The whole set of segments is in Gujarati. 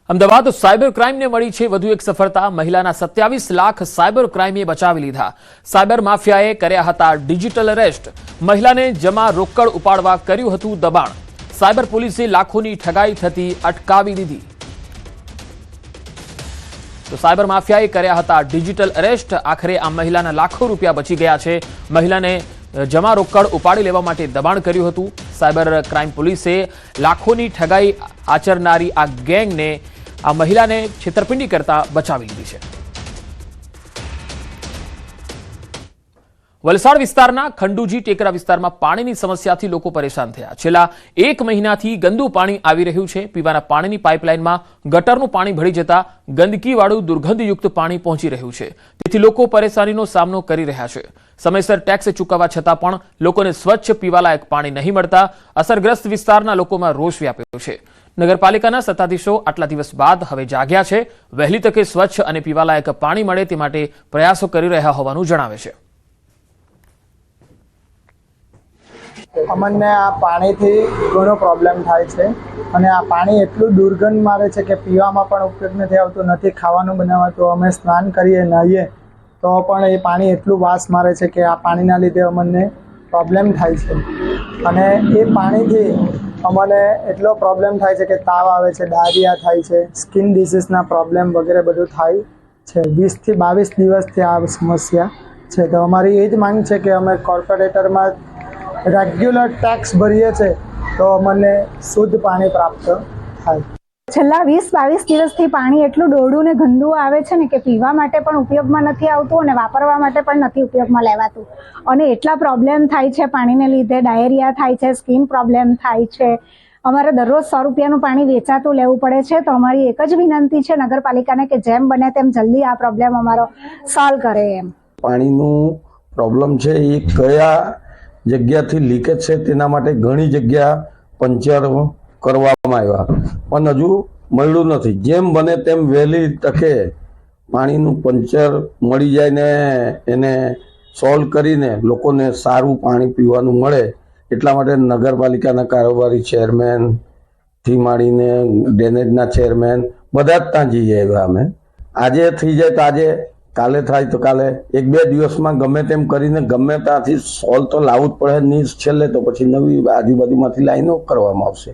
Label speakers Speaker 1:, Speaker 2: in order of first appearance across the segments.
Speaker 1: અમદાવાદ સાયબર ક્રાઇમને મળી છે વધુ એક સફળતા। મહિલાના 27 લાખ સાયબર ક્રાઇમે બચાવી લીધા। સાયબર માફિયાએ કર્યા હતા ડિજિટલ અરેસ્ટ। મહિલાને જમા રોકડ ઉપાડવા કર્યું હતું દબાણ। સાયબર પોલીસે લાખોની ઠગાઈ થતી અટકાવી દીધી। તો સાયબર માફિયાએ કર્યા હતા ડિજિટલ અરેસ્ટ। આખરે આ મહિલાના લાખો રૂપિયા બચી ગયા છે। મહિલાને જમા રોકડ ઉપાડી લેવા માટે દબાણ કર્યું હતું। સાયબર ક્રાઇમ પોલીસે લાખોની ઠગાઈ આચરનારી આ ગેંગને આ મહિલાને છેતરપિંડી કરતા બચાવી લીધી છે। વલસાડ વિસ્તારના ખંડુજી ટેકરા વિસ્તારમાં પાણીની સમસ્યાથી લોકો પરેશાન થયા। છેલ્લા 1 મહિનાથી ગંદુ પાણી આવી રહ્યું છે। પીવાના પાણીની પાઇપલાઇનમાં ગટરનું પાણી ભળી જતા ગંદકીવાળું દુર્ગંધયુક્ત પાણી પહોંચી રહ્યું છે। તેથી લોકો પરેશાનીનો સામનો કરી રહ્યા છે। સમયસર ટેક્સ ચૂકવવા છતાં પણ લોકોને સ્વચ્છ પીવાલાયક પાણી નહીં મળતા અસરગ્રસ્ત વિસ્તારના લોકોમાં રોષ વ્યાપ્યો છે। નગરપાલિકાના સત્તાધીશો આટલા દિવસ બાદ હવે જાગ્યા છે। વહેલી તકે સ્વચ્છ અને પીવાલાયક પાણી મળે તે માટે પ્રયાસો કરી રહ્યા હોવાનું જણાવે છે।
Speaker 2: અમને આ પાણીથી ઘણો પ્રોબ્લેમ થાય છે અને આ પાણી એટલું દુર્ગંધ મારે છે કે પીવામાં પણ ઉપયોગ નથી આવતું, નથી ખાવાનું બનાવતું। અમે સ્નાન કરીએ નાહીએ તો પણ એ પાણી એટલું વાસ મારે છે કે આ પાણીના લીધે અમને પ્રોબ્લેમ થાય છે અને એ પાણીથી અમને એટલો પ્રોબ્લેમ થાય છે કે તાવ આવે છે, ડાયરિયા થાય છે, સ્કિન ડિસીઝના પ્રોબ્લેમ વગેરે બધું થાય છે। 20 થી 22 દિવસથી આ સમસ્યા છે। તો અમારી એ જ માંગ છે કે અમે કોર્પોરેટરમાં રેગ્યુલર ટેક્સ ભરીએ છીએ તો અમને શુદ્ધ પાણી પ્રાપ્ત થાય।
Speaker 3: છેલ્લા 20-22 દિવસથી પાણી એટલું ડોળું ને ગંદુ આવે છે ને કે પીવા માટે પણ ઉપયોગમાં નથી આવતું અને વાપરવા માટે પણ નથી ઉપયોગમાં લેવાતું અને એટલા પ્રોબ્લેમ થાય છે પાણીને લીધે। ડાયરિયા થાય છે, સ્કિન પ્રોબ્લેમ થાય છે। અમારે દરરોજ 100 રૂપિયાનું પાણી વેચાતું લેવું પડે છે। તો અમારી એક જ વિનંતી છે નગરપાલિકાને કે જેમ બને તેમ જલ્દી આ પ્રોબ્લેમ અમારો સોલ્વ કરે એમ।
Speaker 4: પાણીનું પ્રોબ્લેમ છે એ કયા જગ્યાથી લીકેજ છે તેના માટે ઘણી જગ્યા પંચર કરવામાં આવ્યા પણ હજુ મળ્યું નથી। જેમ બને તેમ વહેલી તકે પાણીનું પંચર મળી જાય ને એને સોલ્વ કરીને લોકોને સારું પાણી પીવાનું મળે એટલા માટે નગરપાલિકાના કારોબારી ચેરમેનથી માંડીને ડ્રેનેજના ચેરમેન બધા જ ત્યાં જઈ આવ્યા। અમે આજે થઈ જાય તો આજે, કાલે થાય તો કાલે, 1-2 દિવસમાં ગમે તેમ કરીને ગમે ત્યાંથી સોલ્વ તો લાવવું જ પડે। નહીં છેલ્લે તો પછી નવી આજુબાજુમાંથી લાઈનો કરવામાં આવશે।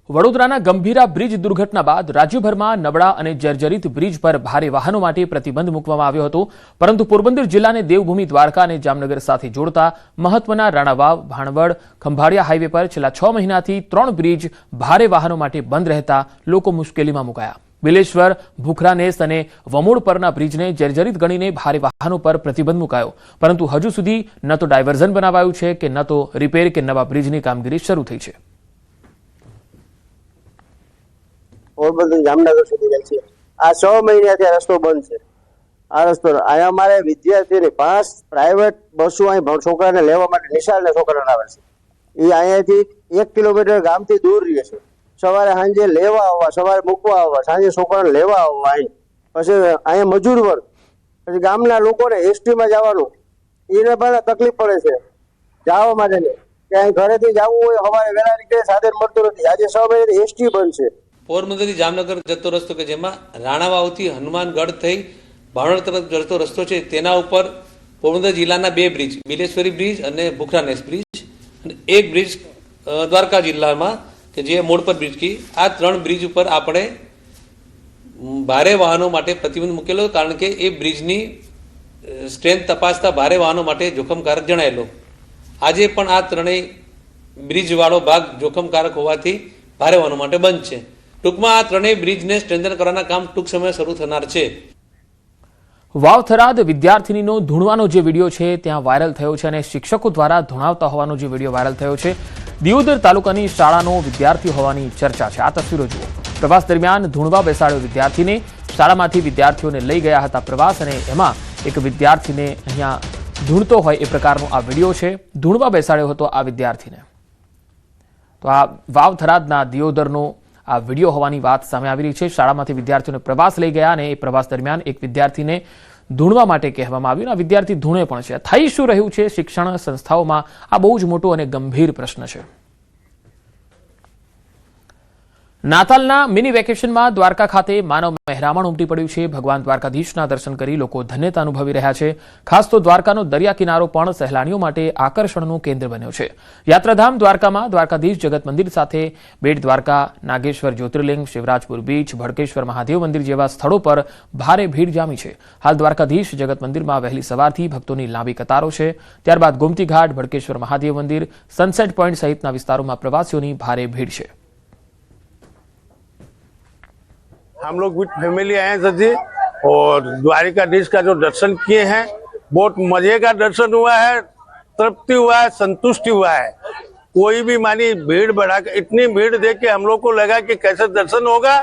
Speaker 1: વડોદરાના ગંભીરા બ્રિજ દુર્ઘટના બાદ રાજ્યભરમાં નબળા અને જર્જરિત બ્રિજ પર ભારે વાહનો માટે પ્રતિબંધ મૂકવામાં આવ્યો હતો, પરંતુ પોરબંદર જિલ્લાને દેવભૂમિ દ્વારકા અને જામનગર સાથે જોડતા મહત્વના રાણાવાવ, ભાણવડ, ખંભાળિયા હાઈવે પર છેલ્લા 6 મહિનાથી 3 બ્રિજ ભારે વાહનો માટે બંધ રહેતા લોકો મુશ્કેલીમાં મુકાયા। બિલેશ્વર, ભૂખરાનેસ અને વમોડ પરના બ્રિજને જર્જરિત ગણીને ભારે વાહનો પર પ્રતિબંધ મુકાયો, પરંતુ હજુ સુધી ન તો ડાયવર્ઝન બનાવાયું છે કે ન તો રિપેર કે નવા બ્રિજની કામગીરી શરૂ થઈ છે।
Speaker 5: પોરબંદર જામનગર સુધી જાય છે। આ 6 મહિનાથી આ રસ્તો બંધ છે। આ રસ્તો અહીંયા અમારે વિદ્યાર્થીને 5 પ્રાઇવેટ બસો અહીં છોકરાને લેવા માટે નિશાળના છોકરાને આવે છે। એ અહીંયાથી 1 કિલોમીટર ગામથી દૂર રહે છે। સવારે સાંજે લેવા આવવા, સવારે મૂકવા આવવા, સાંજે છોકરાને લેવા આવવા અહીં પછી અહીંયા મજૂર વર્ગ, પછી ગામના લોકોને એસટીમાં જવાનું એને પણ તકલીફ પડે છે જવા માટેની કે અહીં ઘરેથી જવું હોય સવારે વહેલા નીકળે સાધન મળતું નથી। આજે 6 મહિનાથી એસટી બંધ છે।
Speaker 6: પોરબંદરથી જામનગર જતો રસ્તો કે જેમાં રાણાવાવથી હનુમાનગઢ થઈ ભાણવડ તરફ જતો રસ્તો છે તેના ઉપર પોરબંદર જિલ્લાના 2 બ્રિજ, બિલેશ્વરી બ્રિજ અને ભૂખરાનેસ બ્રિજ અને એક બ્રિજ દ્વારકા જિલ્લામાં કે જે મોડ પર બ્રિજ की આ 3 બ્રિજ ઉપર આપણે ભારે વાહનો માટે પ્રતિબંધ મૂકેલો, કારણ કે એ બ્રિજની સ્ટ્રેન્થ તપાસતા ભારે વાહનો માટે જોખમકારક જણાયેલો। આજે પણ આ 3 બ્રિજવાળો ભાગ જોખમકારક હોવાથી ભારે વાહનો માટે બંધ છે। ટૂંકમાં આ 3 બ્રિજને સ્ટ્રેન્થન કરવાના કામ ટૂંક સમયે શરૂ થનાર છે।
Speaker 1: વાવથરાદ વિદ્યાર્થીનીનો ધૂણવાનો જે વિડીયો છે ત્યાં વાયરલ થયો છે અને શિક્ષકો દ્વારા ધૂણાવતા હોવાનો જે વિડીયો વાયરલ થયો છે। દિયોદર તાલુકાની શાળાનો વિદ્યાર્થી હોવાની ચર્ચા છે। આ તસવીરો જુઓ। પ્રવાસ દરમિયાન ધૂણવા બેસાડ્યો વિદ્યાર્થીને। શાળામાંથી વિદ્યાર્થીઓને લઈ ગયા હતા પ્રવાસ અને એમાં એક વિદ્યાર્થીને અહીંયા ધૂણતો હોય એ પ્રકારનો આ વિડીયો છે। ધૂણવા બેસાડ્યો હતો આ વિદ્યાર્થીને। તો આ વાવથરાદના દિયોદરનો આ વિડીયો હોવાની વાત સામે આવી રહી છે। શાળામાંથી વિદ્યાર્થીઓને પ્રવાસ લઈ ગયા અને એ પ્રવાસ દરમિયાન એક વિદ્યાર્થીને ધૂણવા માટે કહેવામાં આવ્યું। આ વિદ્યાર્થી ધૂણે પણ છે। થઈ શું રહ્યું છે શિક્ષણ સંસ્થાઓમાં આ બહુ જ મોટો અને ગંભીર પ્રશ્ન છે। નાતાલના મિની વેકેશનમાં દ્વારકા ખાતે માનવ મહેરામણ ઉમટી પડ્યું છે. ભગવાન દ્વારકાધીશના દર્શન કરી લોકો ધન્યતા અનુભવી રહ્યા છે. ખાસ તો દ્વારકાનો દરિયા કિનારો પણ સહેલાણીઓ માટે આકર્ષણનું કેન્દ્ર બન્યો છે. યાત્રાધામ દ્વારકામાં દ્વારકાધીશ જગત મંદિર સાથે બેટ દ્વારકા, નાગેશ્વર જ્યોતિર્લિંગ, શિવરાજપુર બીચ, ભડકેશ્વર મહાદેવ મંદિર જેવા સ્થળો પર ભારે ભીડ જામી છે. હાલ દ્વારકાધીશ જગત મંદિરમાં વહેલી સવારથી ભક્તોની લાંબી કતારો છે. ત્યારબાદ ગોમતી ઘાટ, ભડકેશ્વર મહાદેવ મંદિર, સનસેટ પોઈન્ટ સહિતના વિસ્તારોમાં પ્રવાસીઓની ભારે ભીડ છે.
Speaker 7: हम लोग विद फैमिली आए सर जी और द्वारिकाधीश का जो दर्शन किए हैं बहुत मजे का दर्शन हुआ है, तृप्ति हुआ है, संतुष्टि हुआ है. कोई भी मानी भीड़ बढ़ा के इतनी भीड़ देख के हम लोग को लगा कि कैसे दर्शन होगा,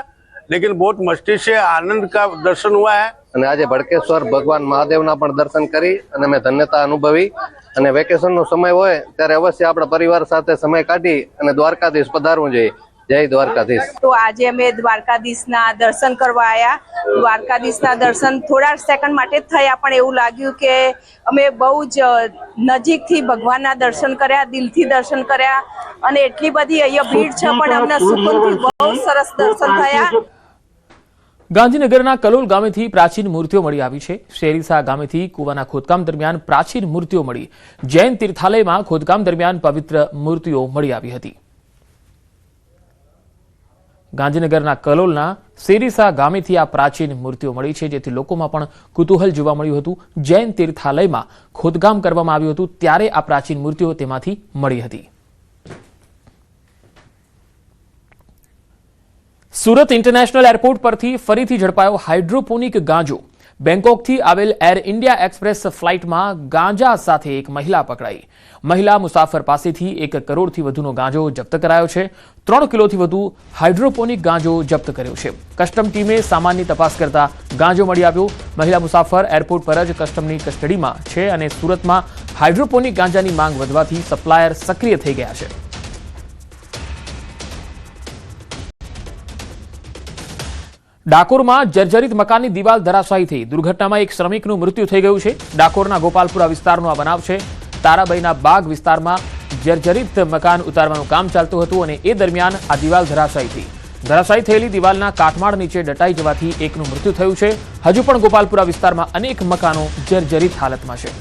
Speaker 7: लेकिन बहुत मस्ती से आनंद का दर्शन हुआ है.
Speaker 8: અને આજે ભડકેશ્વર ભગવાન મહાદેવના પણ દર્શન કરી અને મેં ધન્યતા અનુભવી. અને વેકેશનનો સમય હોય ત્યારે અવશ્ય આપણા પરિવાર સાથે સમય કાઢી અને દ્વારકાધીશ પધારવું જોઈએ. જય દ્વારકાધીશ.
Speaker 9: તો આજે અમે દ્વારકાધીશના દર્શન કરવા આવ્યા. દ્વારકાધીશના દર્શન થોડા સેકન્ડ માટે જ થયા, પણ એવું લાગ્યું કે અમે બહુ જ નજીકથી ભગવાનના દર્શન કર્યા, દિલથી દર્શન કર્યા. અને એટલી બધી અહીંયા ભીડ છે પણ અમને સુકૂનથી બહુ સરસ દર્શન થયા.
Speaker 1: ગાંધીનગરના કલોલ ગામેથી પ્રાચીન મૂર્તિઓ મળી આવી છે. શેરીસા ગામેથી કુવાના ખોદકામ દરમિયાન પ્રાચીન મૂર્તિઓ મળી. જૈન તીર્થાલયમાં ખોદકામ દરમિયાન પવિત્ર મૂર્તિઓ મળી આવી હતી. ગાંધીનગરના કલોલના શેરીસા ગામેથી આ પ્રાચીન મૂર્તિઓ મળી છે, જેથી લોકોમાં પણ કુતૂહલ જોવા મળ્યું હતું. જૈન તીર્થાલયમાં ખોદકામ કરવામાં આવ્યું હતું ત્યારે આ પ્રાચીન મૂર્તિઓ તેમાંથી મળી હતી. સુરત ઇન્ટરનેશનલ એરપોર્ટ પરથી ફરીથી ઝડપાયો હાઇડ્રોપોનિક ગાંજો. બેંકોકથી આવેલ એર ઇન્ડિયા એક્સપ્રેસ ફ્લાઇટમાં ગાંજા સાથે એક મહિલા પકડાઈ. મહિલા મુસાફર પાસેથી 1 કરોડથી વધુનો ગાંજો જપ્ત કરાયો છે. 3 કિલોથી વધુ હાઇડ્રોપોનિક ગાંજો જપ્ત કર્યો છે. કસ્ટમ ટીમે સામાનની તપાસ કરતા ગાંજો મળી આવ્યો. મહિલા મુસાફર એરપોર્ટ પર જ કસ્ટમની કસ્ટડીમાં છે અને સુરતમાં હાઇડ્રોપોનિક ગાંજાની માંગ વધવાથી સપ્લાયર સક્રિય થઈ ગયા છે. ડાકોરમાં જર્જરિત મકાનની દિવાલ ધરાશાયી થઈ. દુર્ઘટનામાં એક શ્રમિકનું મૃત્યુ થઈ ગયું છે. ડાકોરના ગોપાલપુરા વિસ્તારનો આ બનાવ છે. તારાબાઈના બાગ વિસ્તારમાં જર્જરિત મકાન ઉતારવાનું કામ ચાલતું હતું અને એ દરમિયાન આ દિવાલ ધરાશાયી થઈ. ધરાશાયી થયેલી દિવાલના કાટમાળ નીચે દટાઈ જવાથી એકનું મૃત્યુ થયું છે. હજુ પણ ગોપાલપુરા વિસ્તારમાં અનેક મકાનો જર્જરિત હાલતમાં છે.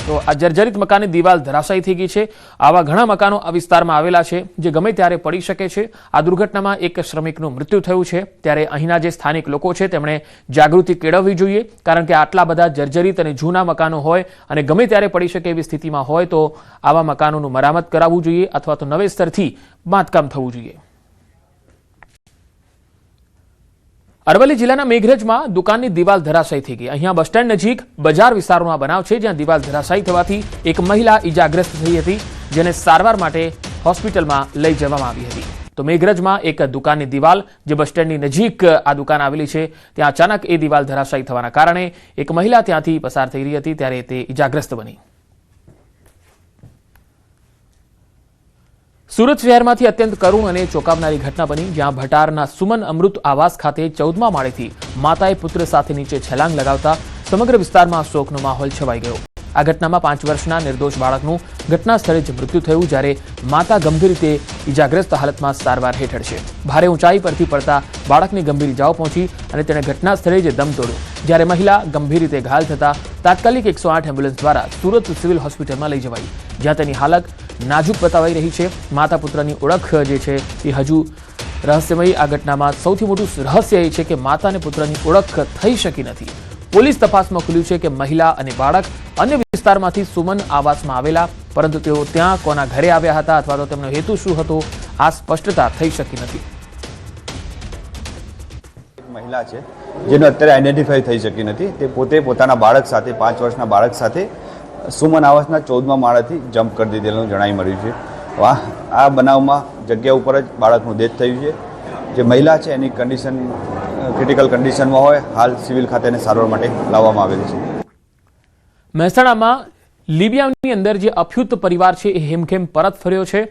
Speaker 1: તો આ જર્જરિત મકાનની દિવાલ ધરાશાયી થઈ ગઈ છે. આવા ઘણા મકાનો આ વિસ્તારમાં આવેલા છે જે ગમે ત્યારે પડી શકે છે. આ દુર્ઘટનામાં એક શ્રમિકનું મૃત્યુ થયું છે. ત્યારે અહીંના જે સ્થાનિક લોકો છે તેમણે જાગૃતિ કેળવવી જોઈએ, કારણ કે આટલા બધા જર્જરિત અને જૂના મકાનો હોય અને ગમે ત્યારે પડી શકે એવી સ્થિતિમાં હોય તો આવા મકાનોનું મરામત કરાવવું જોઈએ અથવા તો નવેસરથી બાંધકામ થવું જોઈએ. અરવલ્લી જિલ્લાના મેઘરજમાં દુકાનની દિવાલ ધરાશાયી થઈ ગઈ. અહીંયા બસ સ્ટેન્ડ નજીક બજાર વિસ્તારનો આ બનાવ છે, જ્યાં દિવાલ ધરાશાયી થવાથી એક મહિલા ઈજાગ્રસ્ત થઈ હતી, જેને સારવાર માટે હોસ્પિટલમાં લઈ જવામાં આવી હતી. તો મેઘરજમાં એક દુકાનની દિવાલ, જે બસ સ્ટેન્ડની નજીક આ દુકાન આવેલી છે, ત્યાં અચાનક એ દિવાલ ધરાશાયી થવાના કારણે એક મહિલા ત્યાંથી પસાર થઈ રહી હતી ત્યારે તે ઈજાગ્રસ્ત બની. સુરત શહેરમાંથી અત્યંત કરુણ અને ચોંકાવનારી ઘટના બની, જ્યાં ભટારના સુમન અમૃત આવાસ ખાતે 14મા માળેથી માતાએ પુત્ર સાથે નીચે છલાંગ લગાવતા સમગ્ર વિસ્તારમાં શોકનો માહોલ છવાઈ ગયો. આ ઘટનામાં 5 વર્ષના નિર્દોષ બાળકનું ઘટના સ્થળે જ મૃત્યુ થયું, જ્યારે માતા ગંભીર રીતે ઈજાગ્રસ્ત હાલતમાં સારવાર હેઠળ છે. ભારે ઊંચાઈ પરથી પડતા બાળકની ગંભીર ઇજાઓ પહોંચી અને તેણે ઘટના સ્થળે જ દમ તોડ્યો, જ્યારે મહિલા ગંભીર રીતે ઘાયલ થતા તાત્કાલિક 108 એમ્બ્યુલન્સ દ્વારા સુરત સિવિલ હોસ્પિટલમાં લઈ જવાઈ, જ્યાં તેની હાલત નાજુક બતાવાઈ રહી છે. માતા પુત્રની ઓળખ જે છે એ હજુ રહસ્યમય. આ ઘટનામાં સૌથી મોટું રહસ્ય એ છે કે માતા અને પુત્રની ઓળખ થઈ શકી નથી. પોલીસ તપાસમાં ખુલ્યું છે કે મહિલા અને બાળક અન્ય વિસ્તારમાંથી સુમન આવાસમાં આવેલા, પરંતુ તેઓ ત્યાં કોના ઘરે આવ્યા હતા અથવા તો તેમનો હેતુ શું હતો આ સ્પષ્ટતા થઈ શકી નથી.
Speaker 10: મહિલા છે જેનો અત્યારે આઈડેન્ટિફાઈ થઈ શકી નથી. તે પોતે પોતાના બાળક સાથે 5 વર્ષના બાળક સાથે સુમન આવાસના 14મા માળેથી જમ્પ કરી દીધેલું જણાઈ મળ્યું છે. આ બનાવમાં જગ્યા ઉપર જ બાળકનું ડેથ થયું છે. જે મહિલા છે એની કન્ડિશન ક્રિટિકલ કન્ડિશનમાં હોય. હાલ સિવિલ ખાતેને સારવાર માટે લાવવામાં આવેલી છે.
Speaker 1: મહેસાણામાં લિબિયાની અંદર જે અફ્યુત પરિવાર છે એ હેમખેમ પરત ફર્યો છે.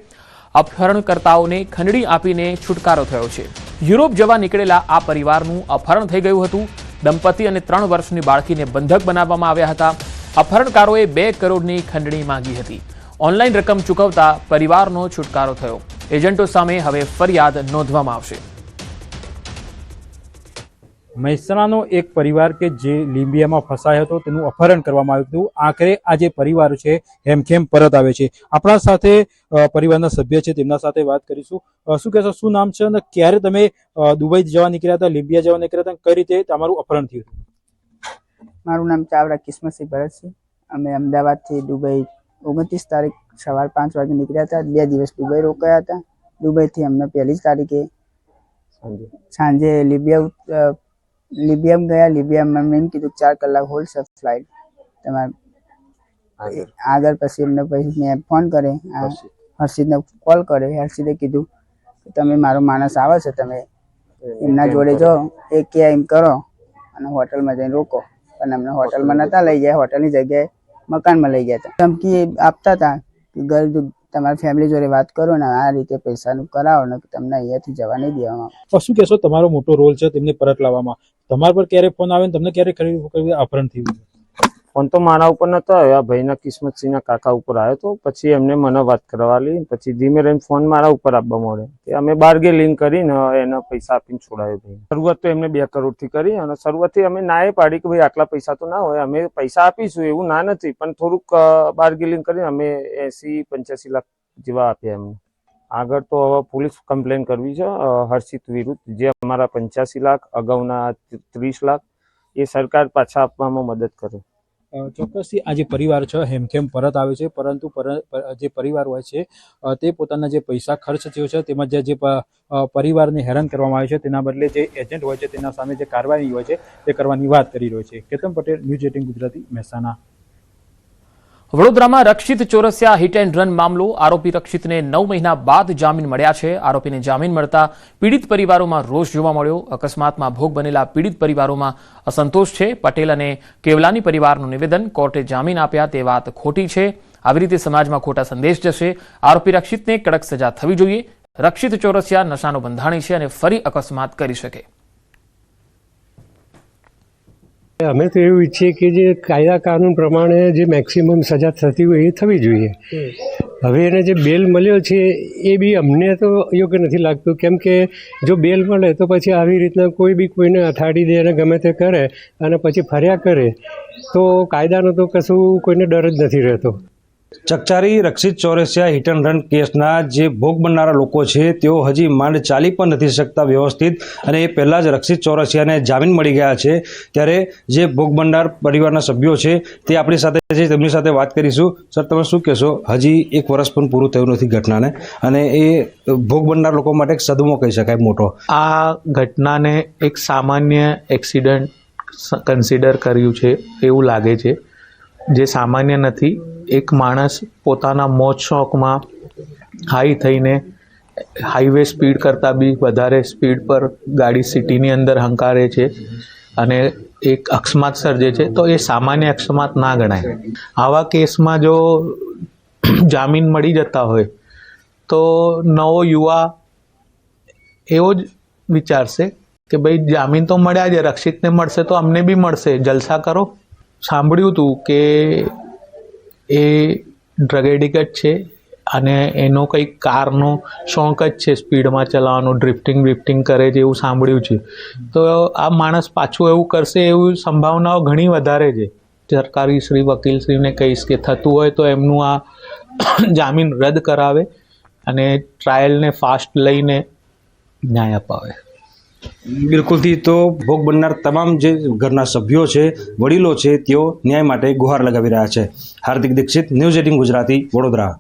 Speaker 1: અપહરણકર્તાઓને ખંડણી આપીને છુટકારો થયો છે. યુરોપ જવા નીકળેલા આ પરિવારનું અપહરણ થઈ ગયું હતું. દંપતી અને 3 વર્ષની બાળકીને બંધક બનાવવામાં આવ્યા હતા. અપહરણકારોએ 2 કરોડની ખંડણી માંગી હતી. ઓનલાઈન રકમ ચૂકવતા પરિવારનો છુટકારો થયો. એજન્ટો સામે હવે ફરિયાદ નોંધવામાં આવશે.
Speaker 11: મહેસાણાનો એક પરિવાર કે જે લીંબિયામાં ફસાયો હતો તેનું અપહરણ કરવામાં આવ્યું હતું. આખરે આ જે પરિવાર છે હેમખેમ પરત આવે છે. આપણા સાથે પરિવારના સભ્ય છે, તેમના સાથે વાત કરીશું. શું કહેશો, શું નામ છે અને ક્યારે તમે દુબઈ જવા નીકળ્યા હતા, લીંબિયા જવા નીકળ્યા હતા, કઈ રીતે તમારું અપહરણ થયું હતું?
Speaker 12: મારું નામ ચાવડા કિસ્મતસિંહ ભરતસિંહ. અમે અમદાવાદથી દુબઈ 29 તારીખ સવાર 5 વાગે નીકળ્યા હતા. 2 દિવસ દુબઈ રોકાયા હતા. દુબઈથી અમને 1 તારીખે સાંજે લિબિયામાં ગયા. લિબિયામાં મેં કીધું 4 કલાક હોલ્ડ છે ફ્લાઇટ તમારે આગળ. પછી એમને પછી મેં ફોન કરે, હર્ષિતને કોલ કરે. હર્ષિતે કીધું કે તમે મારો માણસ આવે છે, તમે એમના જોડે જાઓ, એ કે એમ કરો અને હોટલમાં જઈને રોકો. પણ અમને હોટલમાં નહોતા લઈ ગયા, હોટલની જગ્યાએ મકાનમાં લઈ ગયા હતા. ધમકી આપતા હતા કે ઘર તમારી ફેમિલી જોડે વાત કરો ને આ રીતે પૈસાનું કરાવો ને તમને અહીંયાથી જવા નહીં દેવામાં.
Speaker 11: શું કહેશો, તમારો મોટો રોલ છે તેમને પરત લાવવામાં. તમારા પર ક્યારે ફોન આવે ને તમને ક્યારે અપહરણ થયું?
Speaker 13: ફોન તો મારા ઉપર નતો આવ્યો, આ ભાઈના કિસ્મતસિંહના કાકા ઉપર આવ્યો હતો. પછી એમને મને વાત કરવા લી, પછી ધીમે રહીને ફોન મારા ઉપર આપવા મળે. અમે બાર્ગેનિંગ કરીને એના પૈસા આપીને છોડાયો ભાઈ. શરૂઆત તો એમને 2 કરોડથી કરી અને શરૂઆતથી અમે ના પાડી કે ભાઈ આટલા પૈસા તો ના હોય, અમે પૈસા આપીશું એવું ના નથી, પણ થોડુંક બાર્ગેનિંગ કરીને અમે 80-85 લાખ જેવા આપ્યા એમને. આગળ તો હવે પોલીસ કમ્પ્લેન કરવી છે હર્ષિત વિરુદ્ધ, જે અમારા 85 લાખ અગાઉના 30 લાખ એ સરકાર પાછા આપવામાં મદદ કરે.
Speaker 11: ચોક્કસથી આ જે પરિવાર છે હેમખેમ પરત આવે છે, પરંતુ જે પરિવાર હોય છે તે પોતાના જે પૈસા ખર્ચ થયો છે તેમાં જે પરિવારને હેરાન કરવામાં આવે છે તેના બદલે જે એજન્ટ હોય છે તેના સામે જે કાર્યવાહી હોય છે તે કરવાની વાત કરી રહ્યો છે. કેતન પટેલ, ન્યૂઝ 18 ગુજરાતી, મહેસાણા.
Speaker 1: વડોદરામાં રક્ષિત ચોરસિયા હિટ એન્ડ રન મામલો. આરોપી રક્ષિતને 9 મહિના બાદ જામીન મળ્યા છે. આરોપીને જામીન મળતા પીડિત પરિવારોમાં રોષ જોવા મળ્યો. અકસ્માતમાં ભોગ બનેલા પીડિત પરિવારોમાં અસંતોષ છે. પટેલ અને કેવલાની પરિવારનું નિવેદન, કોર્ટે જામીન આપ્યા તે વાત ખોટી છે. આવી રીતે સમાજમાં ખોટા સંદેશ જશે. આરોપી રક્ષિતને કડક સજા થવી જોઈએ. રક્ષિત ચોરસિયા નશાનો બંધાણી છે અને ફરી અકસ્માત કરી શકે.
Speaker 14: અમે તો એવું ઈચ્છીએ કે જે કાયદા કાનૂન પ્રમાણે જે મેક્સિમમ સજા થતી હોય એ થવી જોઈએ. હવે એને જે બેલ મળ્યો છે એ બી અમને તો યોગ્ય નથી લાગતું, કેમ કે જો બેલ મળે તો પછી આવી રીતના કોઈ બી કોઈને અથાડી દે અને ગમે તે કરે અને પછી ફર્યા કરે તો કાયદાનો તો કશું કોઈને ડર જ નથી રહેતો.
Speaker 15: ચકચારી રક્ષિત ચોરસિયા હિટ એન્ડ રન કેસના જે ભોગ બનનારા લોકો છે તેઓ હજી માંડ ચાલી પણ નથી શકતા વ્યવસ્થિત, અને એ પહેલાં જ રક્ષિત ચોરસિયાને જામીન મળી ગયા છે. ત્યારે જે ભોગ બનનાર પરિવારના સભ્યો છે તે આપણી સાથે છે, તેમની સાથે વાત કરીશું. સર, તમે શું કહેશો? હજી 1 વર્ષ પણ પૂરું થયું નથી ઘટનાને, અને એ ભોગ બનનાર લોકો માટે એક સદમો કહી શકાય મોટો.
Speaker 16: આ ઘટનાને એક સામાન્ય એક્સિડન્ટ કન્સિડર કર્યું છે એવું લાગે છે, જે સામાન્ય નથી. એક માણસ પોતાના મોજ શોખમાં હાઈ થઈને હાઈવે સ્પીડ કરતાં બી વધારે સ્પીડ પર ગાડી સિટીની અંદર હંકારે છે અને એક અકસ્માત સર્જે છે, તો એ સામાન્ય અકસ્માત ના ગણાય. આવા કેસમાં જો જામીન મળી જતા હોય તો નવો યુવા એવો જ વિચારશે કે ભાઈ જામીન તો મળ્યા છે, રક્ષિતને મળશે તો અમને બી મળશે, જલસા કરો. સાંભળ્યું હતું કે એ ડ્રગ એડિક્ટ છે અને એનો કંઈક કારનો શોખ જ છે સ્પીડમાં ચલાવવાનો, ડ્રિફ્ટિંગ કરે છે એવું સાંભળ્યું છે. તો આ માણસ પાછું એવું કરશે એવી સંભાવનાઓ ઘણી વધારે છે. સરકારી શ્રી વકીલશ્રીને કહીશ કે થતું હોય તો એમનું આ જામીન રદ કરાવે અને ટ્રાયલને ફાસ્ટ લઈને ન્યાય અપાવે.
Speaker 15: બિલકુલથી તો ભોગ બનનાર તમામ જે ઘરના સભ્યો છે, વડીલો છે, તેઓ ન્યાય માટે ગુહાર લગાવી રહ્યા છે. હાર્દિક દીક્ષિત, ન્યૂઝ 18 ગુજરાતી, વડોદરા.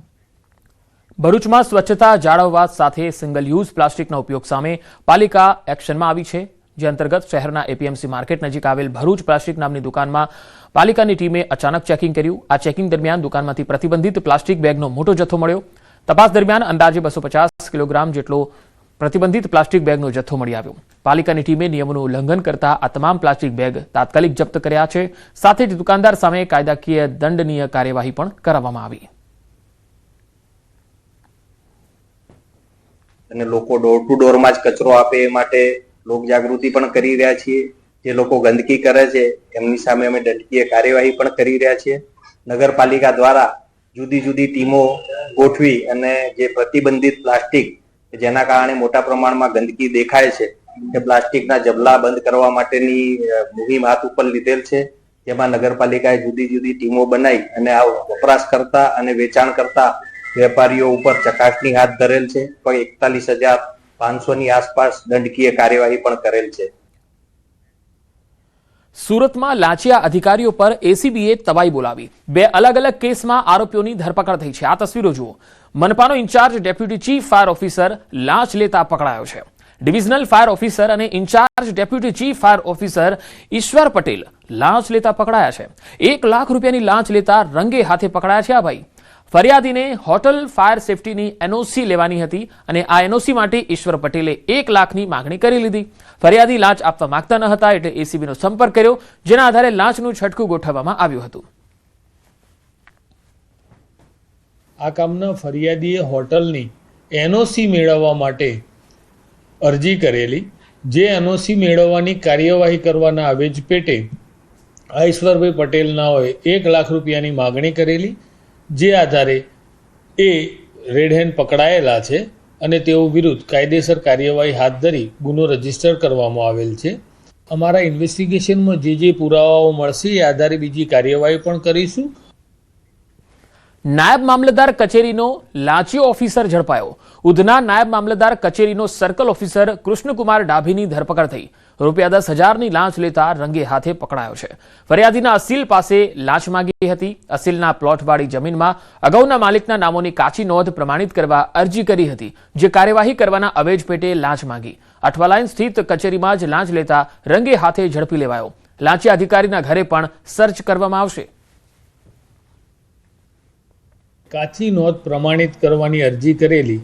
Speaker 1: ભરૂચમાં સ્વચ્છતા જાળવવા સાથે સિંગલ યુઝ પ્લાસ્ટિકના ઉપયોગ સામે પાલિકા એક્શનમાં આવી છે, જે અંતર્ગત શહેરના એપીએમસી માર્કેટ નજીક આવેલ ભરૂચ પ્લાસ્ટિક નામની દુકાનમાં પાલિકાની ટીમે અચાનક ચેકિંગ કર્યું. આ ચેકિંગ દરમિયાન દુકાનમાંથી પ્રતિબંધિત પ્લાસ્ટિક બેગનો મોટો જથ્થો મળ્યો. તપાસ દરમિયાન અંદાજે 250 કિલોગ્રામ જેટલો પ્રતિબંધિત પ્લાસ્ટિક બેગનો જથ્થો મળી આવ્યો. પાલિકાની ટીમે નિયમોનું ઉલ્લંઘન કરતા આ તમામ પ્લાસ્ટિક બેગ તાત્કાલિક જપ્ત કર્યા છે. સાથે જ દુકાનદાર સામે કાયદાકીય દંડનીય કાર્યવાહી પણ કરવામાં આવી.
Speaker 17: અને લોકો ડોર ટુ ડોરમાં જ કચરો આપે એ માટે લોક જાગૃતિ પણ કરી રહ્યા છીએ. જે લોકો ગંદકી કરે છે એમની સામે અમે દંડકીય કાર્યવાહી પણ કરી રહ્યા છીએ. નગરપાલિકા દ્વારા જુદી જુદી ટીમો ગોઠવી અને જે પ્રતિબંધિત પ્લાસ્ટિક જેના કારણે મોટા પ્રમાણમાં ગંદકી દેખાય છે એ પ્લાસ્ટિકના જબલા બંધ કરવા માટેની મુહિમ હાથ ઉપર લીધેલ છે, જેમાં નગરપાલિકાએ જુદી જુદી ટીમો બનાવી અને આ વપરાશ કરતા અને વેચાણ કરતા વેપારીઓ ઉપર ચકાસણી હાથ ધરેલ છે. પણ 41,500ની આસપાસ દંડકીય કાર્યવાહી પણ કરેલ છે.
Speaker 1: સુરતમાં લાંચિયા અધિકારીઓ પર એસીબીએ તવાઈ બોલાવી 2 અલગ અલગ કેસમાં આરોપીઓની ધરપકડ થઈ છે. આ તસવીરો જુઓ. મનપાનો in charge deputy chief fire officer લાંચ લેતા પકડાયો છે. ડિવિઝનલ ફાયર ઓફિસર અને in charge deputy chief fire officer Ishwar Patel લાંચ લેતા પકડાયા છે. 1 લાખ રૂપિયાની લાંચ લેતા રંગે હાથે પકડાયા છે. આ ભાઈ ફરિયાદીને હોટલ ફાયર સેફટીની એનઓસી લેવાની હતી અને આ એનઓસી માટે ઈશ્વર પટેલે 1 લાખની માંગણી કરી લીધી. ફરિયાદી લાંચ આપવા માંગતા ન હતા એટલે એસીબીનો સંપર્ક કર્યો, જેના આધારે લાંચનું છટકું ગોઠવવામાં આવ્યું હતું.
Speaker 18: આ કામના ફરિયાદીએ હોટલની એનઓસી મેળવવા માટે અરજી કરેલી, જે એનઓસી મેળવવાની કાર્યવાહી કરવાના આવેજ પેટે આ ઈશ્વરભાઈ પટેલનાઓએ 1 લાખ રૂપિયાની માગણી કરેલી, જે આધારે એ રેડ હેન્ડ પકડાયેલા છે અને તેઓ વિરુદ્ધ કાયદેસર કાર્યવાહી હાથ ધરી ગુનો રજીસ્ટર કરવામાં આવેલ છે. અમારા ઇન્વેસ્ટિગેશનમાં જે પુરાવાઓ મળશે એ આધારે બીજી કાર્યવાહી પણ કરીશું.
Speaker 1: નાયબ મામલતદાર કચેરીનો લાંચિયો ઓફિસર ઝડપાયો. ઉધના નાયબ મામલતદાર કચેરીનો સર્કલ ઓફિસર કૃષ્ણકુમાર ડાભીની ધરપકડ થઈ. ₹10,000ની લાંચ લેતા રંગે હાથે પકડાયો છે. ફરિયાદીના અસીલ પાસે લાંચ માંગી હતી. અસીલના પ્લોટવાળી જમીનમાં અગાઉના માલિકના નામોની કાચી નોંધ પ્રમાણિત કરવા અરજી કરી હતી, જે કાર્યવાહી કરવાના અવેજ પેટે લાંચ માંગી. અઠવા લાઇન સ્થિત કચેરીમાં જ લાંચ લેતા રંગે હાથે ઝડપી લેવાયો. લાંચિયા અધિકારીના ઘરે પણ સર્ચ કરવામાં આવશે.
Speaker 18: કાચી નોંધ પ્રમાણિત કરવાની અરજી કરેલી,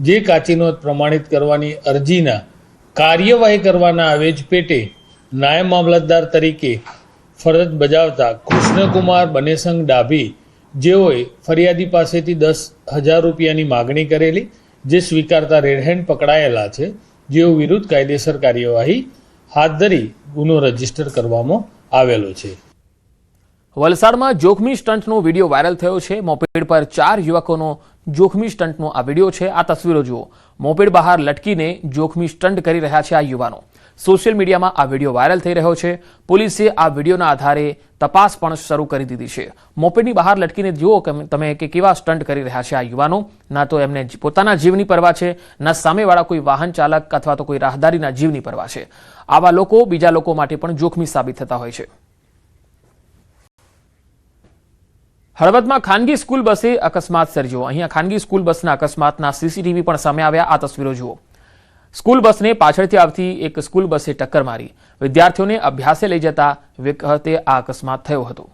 Speaker 18: જે કાચી નોંધ પ્રમાણિત કરવાની અરજીના કાર્યવાહી કરવાના આવેજ પેટે નાયબ મામલતદાર તરીકે ફરજ બજાવતા કૃષ્ણકુમાર બનેસંગ ડાભી, જેઓએ ફરિયાદી પાસેથી 10,000 રૂપિયાની માગણી કરેલી, જે સ્વીકારતા રેડહેન્ડ પકડાયેલા છે, જેઓ વિરુદ્ધ કાયદેસર કાર્યવાહી હાથ ધરી ગુનો રજીસ્ટર કરવામાં આવેલો છે.
Speaker 1: વલસાડમાં જોખમી સ્ટંટનો વિડીયો વાયરલ થયો છે. મોપેડ પર 4 યુવકોનો જોખમી સ્ટંટનો આ વિડીયો છે. આ તસવીરો જુઓ. મોપેડ બહાર લટકીને જોખમી સ્ટંટ કરી રહ્યા છે આ યુવાનો. સોશિયલ મીડિયામાં આ વિડીયો વાયરલ થઈ રહ્યો છે. પોલીસે આ વિડીયોના આધારે તપાસ પણ શરૂ કરી દીધી છે. મોપેડની બહાર લટકીને જુઓ તમે કે કેવા સ્ટંટ કરી રહ્યા છે આ યુવાનો. ના તો એમને પોતાના જીવની પરવા છે, ના સામેવાળા કોઈ વાહન ચાલક અથવા તો કોઈ રાહદારીના જીવની પરવા છે. આવા લોકો બીજા લોકો માટે પણ જોખમી સાબિત થતા હોય છે. હળવદમાં ખાનગી સ્કૂલ બસે અકસ્માત સર્જ્યો. અહીંયા ખાનગી સ્કૂલ બસના અકસ્માતના સીસીટીવી પણ સામે આવ્યા. આ તસવીરો જુઓ. સ્કૂલ બસને પાછળથી આવતી એક સ્કૂલ બસે ટક્કર મારી. વિદ્યાર્થીઓને અભ્યાસે લઈ જતા વખતે આ અકસ્માત થયો હતો.